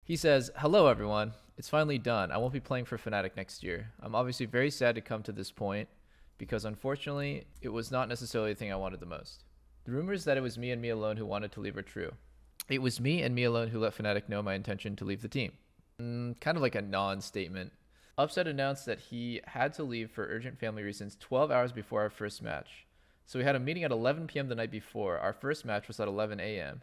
He says, "Hello everyone. It's finally done. I won't be playing for Fnatic next year. I'm obviously very sad to come to this point because unfortunately it was not necessarily the thing I wanted the most. The rumors that it was me and me alone who wanted to leave are true. It was me and me alone who let Fnatic know my intention to leave the team." Kind of like a non-statement. Upset announced that he had to leave for urgent family reasons 12 hours before our first match. So we had a meeting at 11 p.m. the night before. Our first match was at 11 a.m.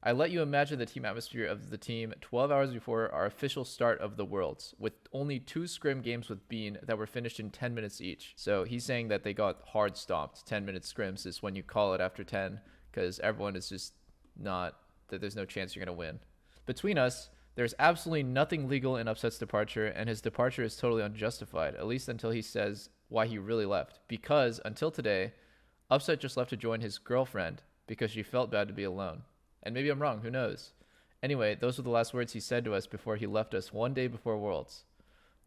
I let you imagine the team atmosphere of the team 12 hours before our official start of the Worlds, with only 2 scrim games with Bean that were finished in 10 minutes each. So he's saying that they got hard stomped. 10-minute scrims is when you call it after 10, because everyone is just not, that there's no chance you're going to win. Between us, there's absolutely nothing legal in Upset's departure, and his departure is totally unjustified, at least until he says why he really left. Because, until today, Upset just left to join his girlfriend because she felt bad to be alone. And maybe I'm wrong, who knows? Anyway, those were the last words he said to us before he left us one day before Worlds.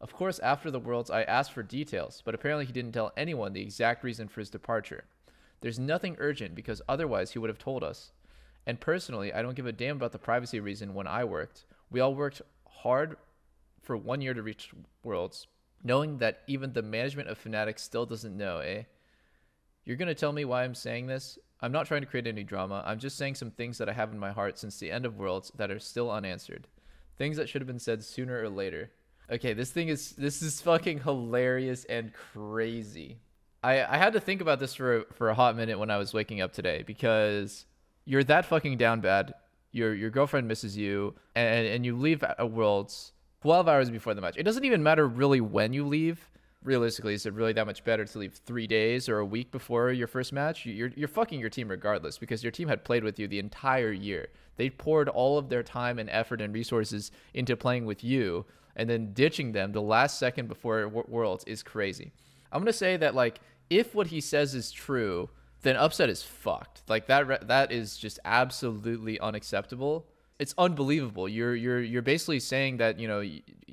Of course, after the Worlds, I asked for details, but apparently he didn't tell anyone the exact reason for his departure. There's nothing urgent because otherwise he would have told us. And personally, I don't give a damn about the privacy reason when I worked. We all worked hard for 1 year to reach Worlds, knowing that even the management of Fnatic still doesn't know, eh? You're going to tell me why I'm saying this? I'm not trying to create any drama. I'm just saying some things that I have in my heart since the end of Worlds that are still unanswered. Things that should have been said sooner or later. Okay, this is fucking hilarious and crazy. I had to think about this for a hot minute when I was waking up today, because you're that fucking down bad. Your girlfriend misses you, and you leave at Worlds 12 hours before the match. It doesn't even matter really when you leave. Realistically, is it really that much better to leave 3 days or a week before your first match? You're fucking your team regardless, because your team had played with you the entire year. They poured all of their time and effort and resources into playing with you, and then ditching them the last second before Worlds is crazy. I'm gonna say that, like, if what he says is true, then Upset is fucked. Like, that is just absolutely unacceptable. It's unbelievable. You're basically saying that, you know,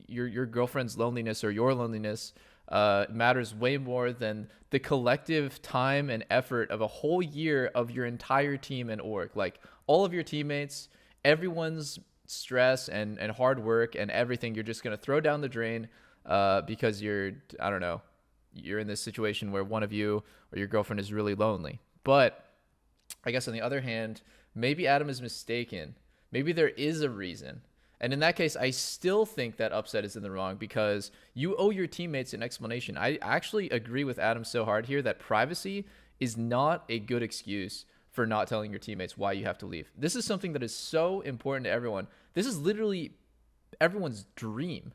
your girlfriend's loneliness or your loneliness matters way more than the collective time and effort of a whole year of your entire team and org. Like, all of your teammates, everyone's stress and hard work and everything, you're just going to throw down the drain because I don't know, you're in this situation where one of you or your girlfriend is really lonely. But I guess on the other hand, maybe Adam is mistaken. Maybe there is a reason. And in that case, I still think that Upset is in the wrong, because you owe your teammates an explanation. I actually agree with Adam so hard here that privacy is not a good excuse for not telling your teammates why you have to leave. This is something that is so important to everyone. This is literally everyone's dream.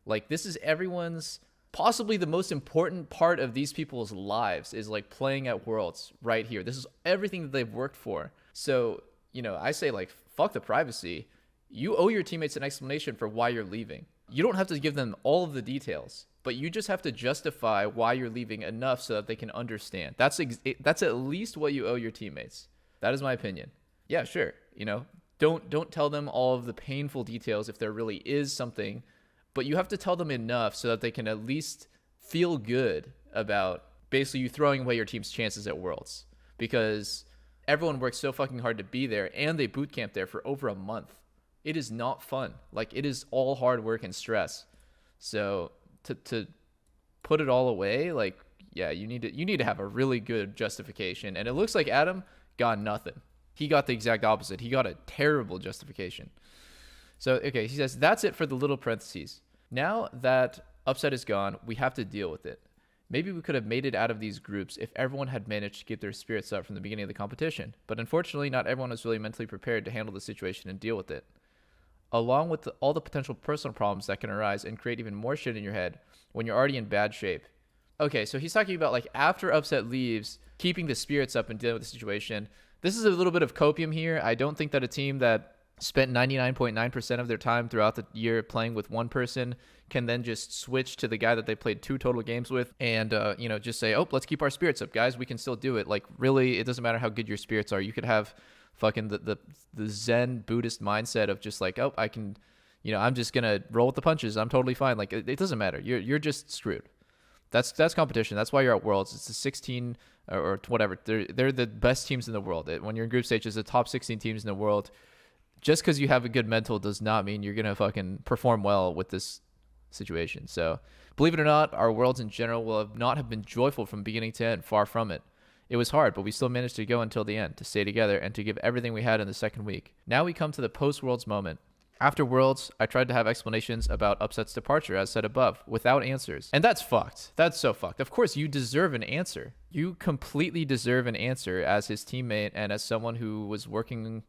Like, this is everyone's, possibly the most important part of these people's lives, is like playing at Worlds right here. This is everything that they've worked for. So, you know, I say, like, fuck the privacy. You owe your teammates an explanation for why you're leaving. You don't have to give them all of the details, but you just have to justify why you're leaving enough so that they can understand. That's at least what you owe your teammates. That is my opinion. Yeah, sure. You know, don't tell them all of the painful details if there really is something, but you have to tell them enough so that they can at least feel good about basically you throwing away your team's chances at Worlds, because everyone works so fucking hard to be there, and they boot camp there for over a month. It is not fun. Like, it is all hard work and stress. So to put it all away, like, yeah, you need to have a really good justification. And it looks like Adam got nothing. He got the exact opposite. He got a terrible justification. So, okay, he says, that's it for the little parentheses. Now that Upset is gone, we have to deal with it. Maybe we could have made it out of these groups if everyone had managed to keep their spirits up from the beginning of the competition. But unfortunately, not everyone was really mentally prepared to handle the situation and deal with it, along with all the potential personal problems that can arise and create even more shit in your head when you're already in bad shape. Okay, so he's talking about, like, after Upset leaves, keeping the spirits up and dealing with the situation. This is a little bit of copium here. I don't think that a team that spent 99.9% of their time throughout the year playing with one person can then just switch to the guy that they played 2 total games with and, you know, just say, oh, let's keep our spirits up, guys. We can still do it. Like, really, it doesn't matter how good your spirits are. You could have fucking the Zen Buddhist mindset of just like, oh, I can, you know, I'm just going to roll with the punches. I'm totally fine. Like, it doesn't matter. You're just screwed. That's competition. That's why you're at Worlds. It's the 16 or whatever. They're the best teams in the world. When you're in group stage, it's the top 16 teams in the world. just because you have a good mental does not mean you're going to fucking perform well with this situation. So believe it or not, our worlds in general will not have been joyful from beginning to end. Far from it. It was hard, but we still managed to go until the end, to stay together, and to give everything we had in the second week. Now we come to the post-Worlds moment. After Worlds, I tried to have explanations about Upset's departure, as said above, without answers. And that's fucked. That's so fucked. Of course, you deserve an answer. You completely deserve an answer as his teammate and as someone who was working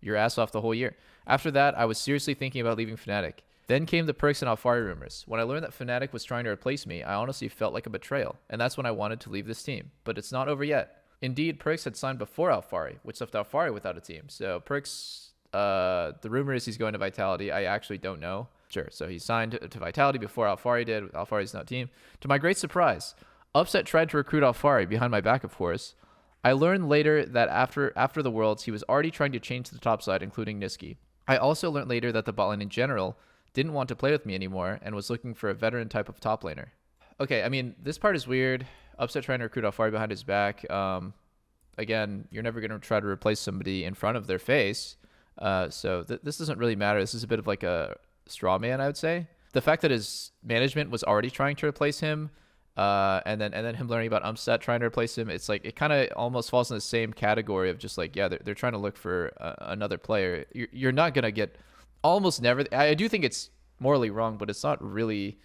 your ass off the whole year. After that, I was seriously thinking about leaving Fnatic. Then came the Perks and Alfari rumors. When I learned that Fnatic was trying to replace me, I honestly felt like a betrayal, and that's when I wanted to leave this team. But it's not over yet. Indeed, Perks had signed before Alfari, which left Alfari without a team. So Perks, the rumor is he's going to Vitality. I actually don't know. Sure, so he signed to Vitality before Alfari did. Alfari's not team. To my great surprise, Upset tried to recruit Alfari, behind my back, of course. I learned later that after the Worlds, he was already trying to change to the top side, including Niski. I also learned later that the bot lane in general didn't want to play with me anymore and was looking for a veteran type of top laner. Okay, I mean, this part is weird. Upset trying to recruit Alfari behind his back. Again, you're never going to try to replace somebody in front of their face. So this doesn't really matter. This is a bit of like a straw man, I would say. The fact that his management was already trying to replace him, and then him learning about Upset trying to replace him, it's like it kind of almost falls in the same category of just like, yeah, they're trying to look for another player. You're not going to get almost never. I do think it's morally wrong, but it's not really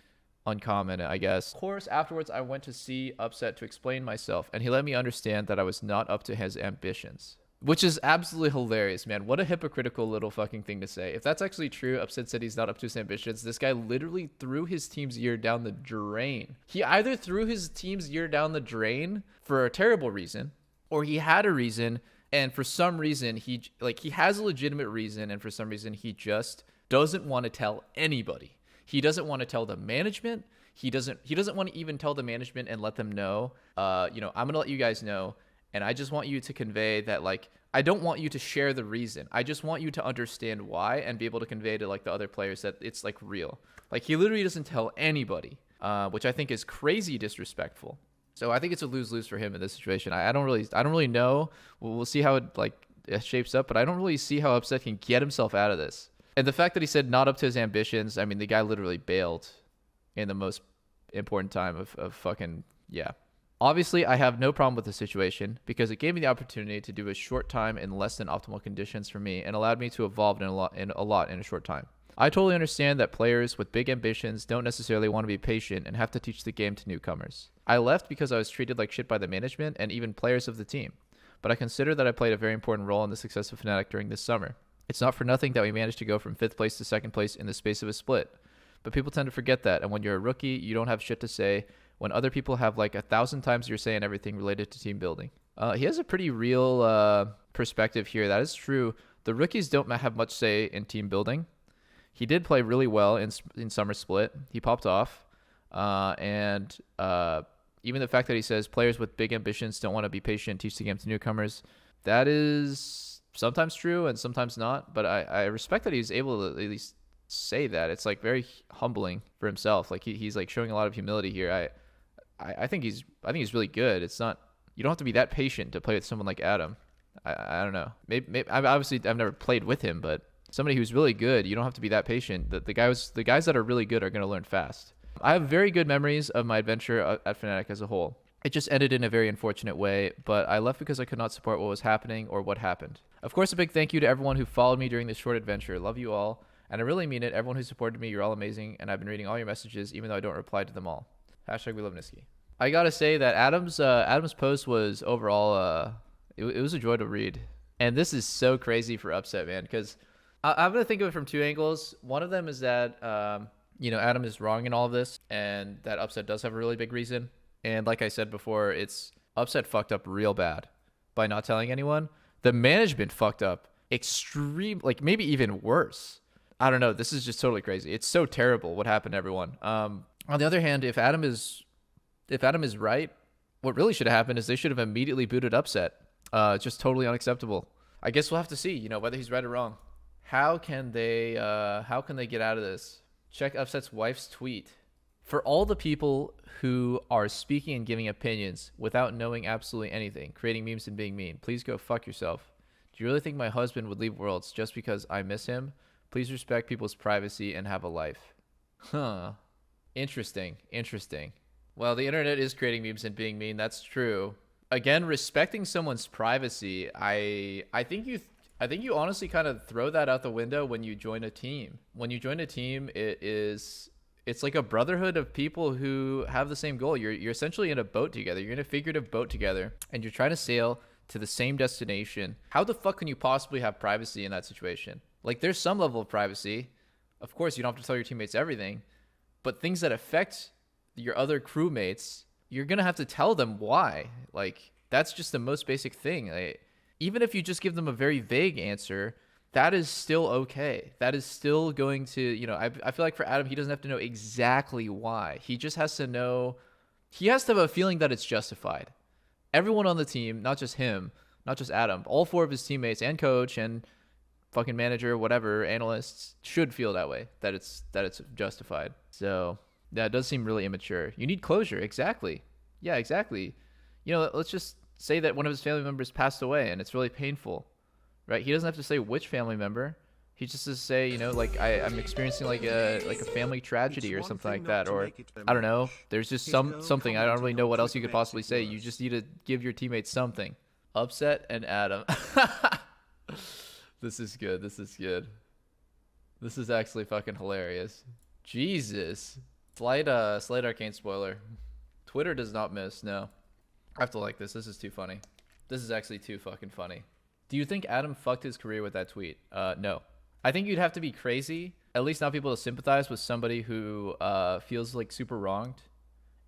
uncommon, I guess. Of course, afterwards, I went to see Upset to explain myself, and he let me understand that I was not up to his ambitions. Which is absolutely hilarious, man. What a hypocritical little fucking thing to say. If that's actually true, Upset said he's not up to his ambitions. This guy literally threw his team's year down the drain. He either threw his team's year down the drain for a terrible reason, or he had a reason, and for some reason, he has a legitimate reason, and for some reason, he just doesn't want to tell anybody. He doesn't want to tell the management. He doesn't want to even tell the management and let them know, I'm going to let you guys know. And I just want you to convey that, like, I don't want you to share the reason. I just want you to understand why and be able to convey to, like, the other players that it's, like, real. Like, he literally doesn't tell anybody, which I think is crazy disrespectful. So I think it's a lose-lose for him in this situation. I don't really know. We'll see how it shapes up, but I don't really see how Upset can get himself out of this. And the fact that he said not up to his ambitions, I mean, the guy literally bailed in the most important time of fucking, yeah. Obviously, I have no problem with the situation because it gave me the opportunity to do a short time in less than optimal conditions for me and allowed me to evolve in a lot in a short time. I totally understand that players with big ambitions don't necessarily want to be patient and have to teach the game to newcomers. I left because I was treated like shit by the management and even players of the team, but I consider that I played a very important role in the success of Fnatic during this summer. It's not for nothing that we managed to go from 5th place to 2nd place in the space of a split, but people tend to forget that, and when you're a rookie, you don't have shit to say when other people have like 1,000 times you're saying everything related to team building. He has a pretty real perspective here. That is true. The rookies don't have much say in team building. He did play really well in summer split. He popped off. And even the fact that he says players with big ambitions don't want to be patient and teach the game to newcomers, that is sometimes true and sometimes not. But I respect that he's able to at least say that. It's like very humbling for himself. Like he's like showing a lot of humility here. I think he's really good. It's not, you don't have to be that patient to play with someone like Adam. I don't know. Maybe I've never played with him, but somebody who's really good, you don't have to be that patient. The guys that are really good are going to learn fast. I have very good memories of my adventure at Fnatic as a whole. It just ended in a very unfortunate way, but I left because I could not support what was happening or what happened. Of course, a big thank you to everyone who followed me during this short adventure. Love you all, and I really mean it. Everyone who supported me, you're all amazing, and I've been reading all your messages, even though I don't reply to them all. Hashtag we love Niski. I gotta say that Adam's post was overall it was a joy to read, and this is so crazy for Upset, man, because I'm gonna think of it from two angles. One of them is that Adam is wrong in all of this, and that Upset does have a really big reason. And like I said before, it's Upset fucked up real bad by not telling anyone. The management fucked up extreme, like maybe even worse. I don't know. This is just totally crazy. It's so terrible what happened to everyone. On the other hand, if Adam is right, what really should have happened is they should have immediately booted Upset. Just totally unacceptable. I guess we'll have to see, whether he's right or wrong. How can they get out of this? Check Upset's wife's tweet. For all the people who are speaking and giving opinions without knowing absolutely anything, creating memes and being mean, please go fuck yourself. Do you really think my husband would leave Worlds just because I miss him? Please respect people's privacy and have a life. Huh. Interesting. Interesting. Well, the internet is creating memes and being mean. That's true. Again, respecting someone's privacy. I think you honestly kind of throw that out the window when you join a team. When you join a team, it's like a brotherhood of people who have the same goal. You're essentially in a boat together. You're in a figurative boat together, and you're trying to sail to the same destination. How the fuck can you possibly have privacy in that situation? Like, there's some level of privacy. Of course, you don't have to tell your teammates everything, but things that affect your other crewmates, you're gonna have to tell them why. Like, that's just the most basic thing. Like, even if you just give them a very vague answer, that is still okay. That is still going to, you know, I feel like for Adam, he doesn't have to know exactly why. He just has to know, he has to have a feeling that it's justified. Everyone on the team, not just him, not just Adam, all 4 of his teammates and coach and fucking manager, whatever, analysts should feel that way, that it's justified. So that does seem really immature. You need closure. Exactly. Yeah, exactly. You know, let's just say that one of his family members passed away and it's really painful, right? He doesn't have to say which family member. He just has to say, you know, like I'm experiencing like a family tragedy or something like that, or I don't know. There's just something. I don't really know what else you could possibly say. You just need to give your teammates something. Upset and Adam. This is good. This is good. This is actually fucking hilarious. Jesus. Slight arcane spoiler. Twitter does not miss. No. I have to like this. This is too funny. This is actually too fucking funny. Do you think Adam fucked his career with that tweet? No. I think you'd have to be crazy, at least not be able to sympathize with somebody who feels like super wronged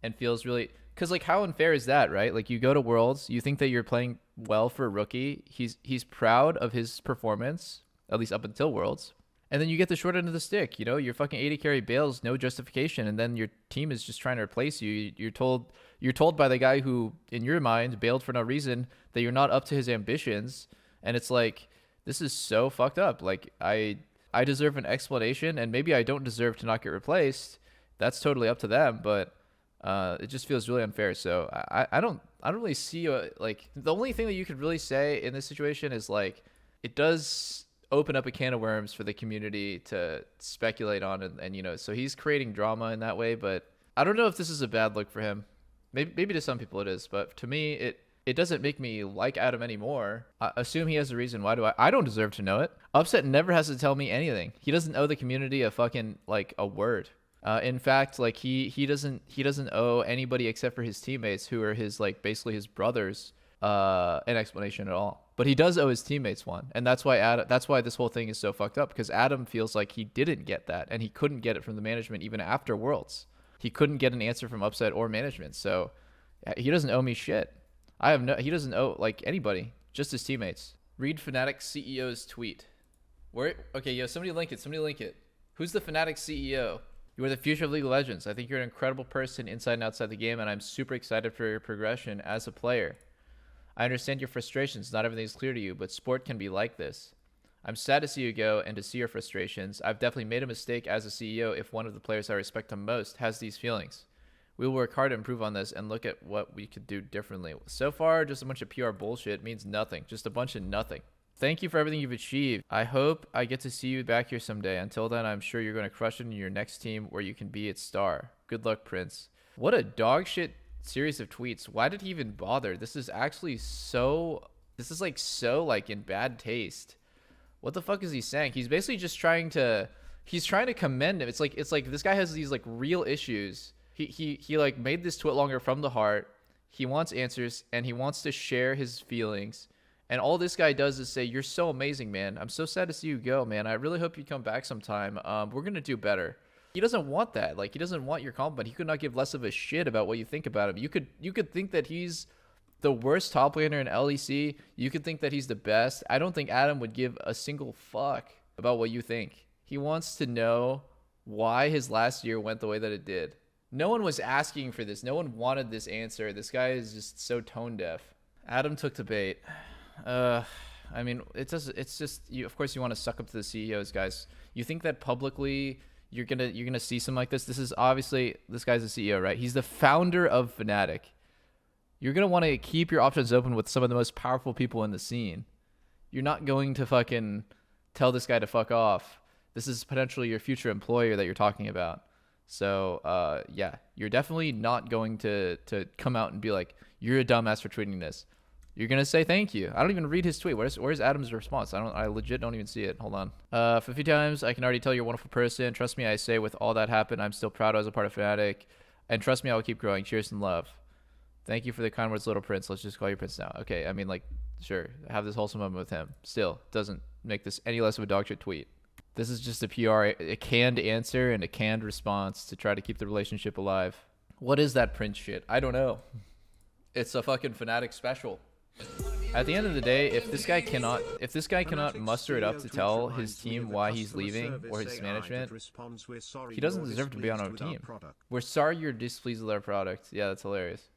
and feels really, because like how unfair is that, right? Like you go to Worlds, you think that you're playing well for a rookie. He's proud of his performance, at least up until Worlds. And then you get the short end of the stick, you know, your fucking 80 carry bails, no justification, and then your team is just trying to replace you. You're told by the guy who, in your mind, bailed for no reason that you're not up to his ambitions, and it's like, this is so fucked up. Like I deserve an explanation, and maybe I don't deserve to not get replaced. That's totally up to them, but it just feels really unfair. So I don't really see like the only thing that you could really say in this situation is like it does open up a can of worms for the community to speculate on, and you know, so he's creating drama in that way. But I don't know if this is a bad look for him. Maybe to some people it is, but to me it doesn't make me like Adam anymore. I assume he has a reason. Why do I don't deserve to know it. Upset never has to tell me anything. He doesn't owe the community a fucking like a word. In fact, like he doesn't owe anybody except for his teammates, who are his like basically his brothers, an explanation at all. But he does owe his teammates one, and that's why this whole thing is so fucked up, because Adam feels like he didn't get that, and he couldn't get it from the management even after Worlds. He couldn't get an answer from Upset or management, so he doesn't owe me shit. He doesn't owe like anybody, just his teammates. Read Fnatic CEO's tweet. Okay, yo, somebody link it. Who's the Fnatic CEO? You are the future of League of Legends. I think you're an incredible person inside and outside the game, and I'm super excited for your progression as a player. I understand your frustrations. Not everything is clear to you, but sport can be like this. I'm sad to see you go and to see your frustrations. I've definitely made a mistake as a CEO if one of the players I respect the most has these feelings. We will work hard to improve on this and look at what we could do differently. So far, just a bunch of PR bullshit means nothing. Just a bunch of nothing. Thank you for everything you've achieved. I hope I get to see you back here someday. Until then, I'm sure you're going to crush it in your next team where you can be its star. Good luck, Prince. What a dog shit series of tweets. Why did he even bother? This is actually so in bad taste. What the fuck is he saying? He's basically just trying to commend him. It's like this guy has these like real issues. He like made this twitlonger from the heart. He wants answers and he wants to share his feelings. And all this guy does is say, "You're so amazing, man. I'm so sad to see you go, man. I really hope you come back sometime. We're going to do better." He doesn't want that. Like, he doesn't want your compliment. He could not give less of a shit about what you think about him. You could think that he's the worst top laner in LEC. You could think that he's the best. I don't think Adam would give a single fuck about what you think. He wants to know why his last year went the way that it did. No one was asking for this. No one wanted this answer. This guy is just so tone deaf. Adam took to bait. I mean, it's just you. Of course, you want to suck up to the CEOs, guys. You think that publicly you're gonna see something like this? This is obviously, this guy's a CEO, right? He's the founder of Fnatic. You're gonna want to keep your options open with some of the most powerful people in the scene. You're not going to fucking tell this guy to fuck off. This is potentially your future employer that you're talking about. So yeah, you're definitely not going to come out and be like, you're a dumbass for tweeting this. You're gonna say thank you. I don't even read his tweet. Where's Adam's response? I legit don't even see it. Hold on. 50 times, I can already tell you're a wonderful person. Trust me, I say with all that happened, I'm still proud I was a part of Fnatic. And trust me, I will keep growing. Cheers and love. Thank you for the kind words, little prince. Let's just call you Prince now. Okay, I mean, like, sure, have this wholesome moment with him. Still, doesn't make this any less of a dog shit tweet. This is just a PR, a canned answer and a canned response to try to keep the relationship alive. What is that Prince shit? I don't know. It's a fucking Fnatic special. At the end of the day, if this guy cannot muster it up to tell his team why he's leaving or his management, he doesn't deserve to be on our team. We're sorry you're displeased with our product. Yeah, that's hilarious.